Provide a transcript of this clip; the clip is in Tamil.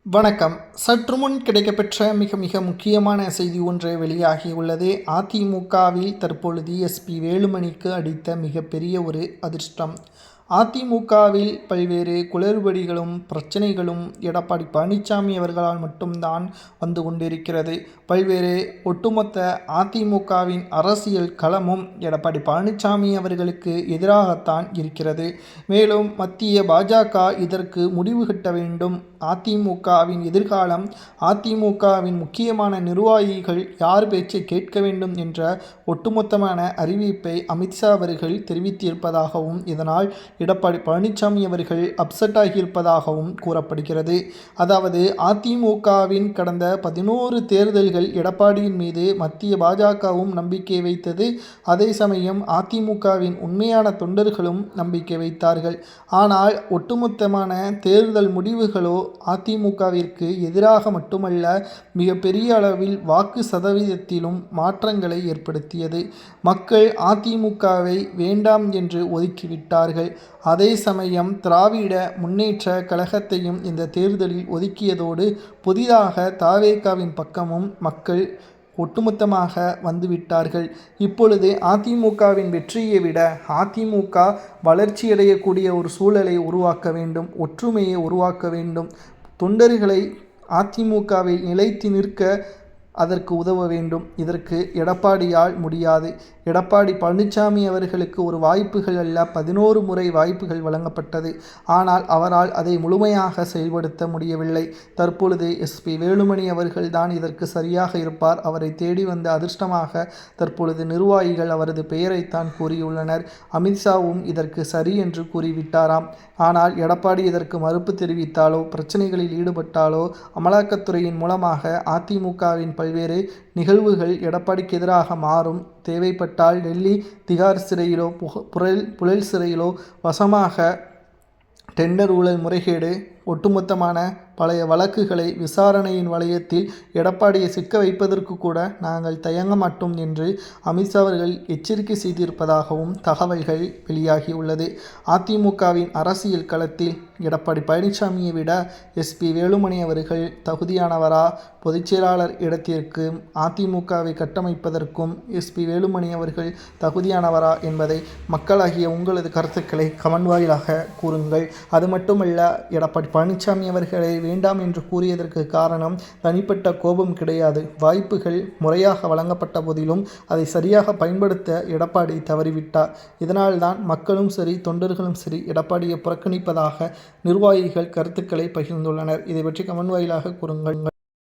வணக்கம். சற்று முன் கிடைக்கப்பெற்ற மிக மிக முக்கியமான செய்தி ஒன்று வெளியாகியுள்ளது. அதிமுகவில் தற்பொழுது எஸ்பி வேலுமணிக்கு அடித்த மிகப்பெரிய ஒரு அதிர்ஷ்டம். அதிமுகவில் பல்வேறு குளறுபடிகளும் பிரச்சனைகளும் எடப்பாடி பழனிசாமி அவர்களால் மட்டும்தான் வந்து கொண்டிருக்கிறது. பல்வேறு ஒட்டுமொத்த அதிமுகவின் அரசியல் களமும் எடப்பாடி பழனிசாமி அவர்களுக்கு எதிராகத்தான் இருக்கிறது. மேலும் மத்திய பாஜக இதற்கு முடிவு கட்ட வேண்டும். அதிமுகவின் எதிர்காலம், அதிமுகவின் முக்கியமான நிர்வாகிகள் யார் பேச்சை கேட்க வேண்டும் என்ற ஒட்டுமொத்தமான அறிவிப்பை அமித்ஷா அவர்கள் தெரிவித்திருப்பதாகவும், இதனால் எடப்பாடி பழனிசாமி அவர்கள் அப்செட் ஆகியிருப்பதாகவும் கூறப்படுகிறது. அதாவது அதிமுகவின் கடந்த 11 தேர்தல்கள் எடப்பாடியின் மீது மத்திய பாஜகவும் நம்பிக்கை வைத்தது. அதே சமயம் அதிமுகவின் உண்மையான தொண்டர்களும் நம்பிக்கை வைத்தார்கள். ஆனால் ஒட்டுமொத்தமான தேர்தல் முடிவுகளோ அதிமுகவிற்கு எதிராக மட்டுமல்ல, மிகப்பெரிய அளவில் வாக்கு சதவீதத்திலும் மாற்றங்களை ஏற்படுத்தியது. மக்கள் அதிமுகவை வேண்டாம் என்று ஒதுக்கிவிட்டார்கள். அதே சமயம் திராவிட முன்னேற்ற கழகத்தையும் இந்த தேர்தலில் ஒதுக்கியதோடு புதிதாக தவேகாவின் பக்கமும் மக்கள் ஒட்டுமொத்தமாக வந்துவிட்டார்கள். இப்பொழுது அதிமுகவின் வெற்றியை விட அதிமுக வளர்ச்சியடையக்கூடிய ஒரு சூழலை உருவாக்க வேண்டும், ஒற்றுமையை உருவாக்க வேண்டும். தொண்டர்களை அதிமுகவில் நிலைத்து நிற்க அதற்கு உதவ வேண்டும். இதற்கு எடப்பாடியால் முடியாது. எடப்பாடி பழனிசாமி அவர்களுக்கு ஒரு வாய்ப்புகள் அல்ல, 11 முறை வாய்ப்புகள் வழங்கப்பட்டது. ஆனால் அவரால் அதை முழுமையாக செயல்படுத்த முடியவில்லை. தற்பொழுது எஸ்பி வேலுமணி அவர்கள்தான் இதற்கு சரியாக இருப்பார். அவரை தேடி வந்த அதிர்ஷ்டமாக தற்பொழுது நிர்வாகிகள் அவரது பெயரைத்தான் கூறியுள்ளனர். அமித்ஷாவும் இதற்கு சரி என்று கூறிவிட்டாராம். ஆனால் எடப்பாடி இதற்கு மறுப்பு தெரிவித்தாலோ, பிரச்சனைகளில் ஈடுபட்டாலோ, அமலாக்கத்துறையின் மூலமாக அதிமுகவின் பல்வேறு நிகழ்வுகள் எடப்பாடிக்கு எதிராக மாறும். தேவைப்பட்டால் டெல்லி திகார் சிறையிலோ, புழல் சிறையிலோ வசமாக டெண்டர் ஊழல் முறைகேடு, ஒட்டுமொத்தமான பழைய வழக்குகளை விசாரணையின் வளையத்தில் எடப்பாடியை சிக்க வைப்பதற்கு கூட நாங்கள் தயங்க மாட்டோம் என்று அமித்ஷா அவர்கள் எச்சரிக்கை செய்திருப்பதாகவும் தகவல்கள் வெளியாகியுள்ளது. அதிமுகவின் அரசியல் களத்தில் எடப்பாடி பழனிசாமியை விட எஸ்பி வேலுமணி அவர்கள் தகுதியானவரா? பொதுச்செயலாளர் இடத்திற்கு அதிமுகவை கட்டமைப்பதற்கும் எஸ்பி வேலுமணி அவர்கள் தகுதியானவரா என்பதை மக்களாகிய உங்களது கருத்துக்களை கமெண்ட் வாயிலாக கூறுங்கள். அது மட்டுமல்ல, எடப்பாடி பழனிசாமி அவர்களை வேண்டாம் என்று கூறியதற்கு காரணம் தனிப்பட்ட கோபம் கிடையாது. வாய்ப்புகள் முறையாக வழங்கப்பட்ட போதிலும் அதை சரியாக பயன்படுத்த எடப்பாடி தவறிவிட்டார். இதனால்தான் மக்களும் சரி, தொண்டர்களும் சரி எடப்பாடியை புறக்கணிப்பதாக நிர்வாகிகள் கருத்துக்களை பகிர்ந்துள்ளனர். இதை பற்றி கமெண்ட் வாயிலாக கூறுங்கள்.